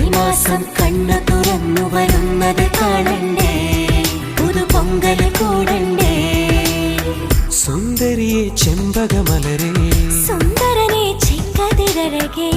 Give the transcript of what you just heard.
മാസം കണ്ണു തുറന്നു വരുന്നത് കാണണ്ടേ, പുതുപൊങ്കൽ കൂടണ്ടേ. സുന്ദരിയെ ചെമ്പകമലരേ, സുന്ദരനെ ചെങ്കതിരഴകേ.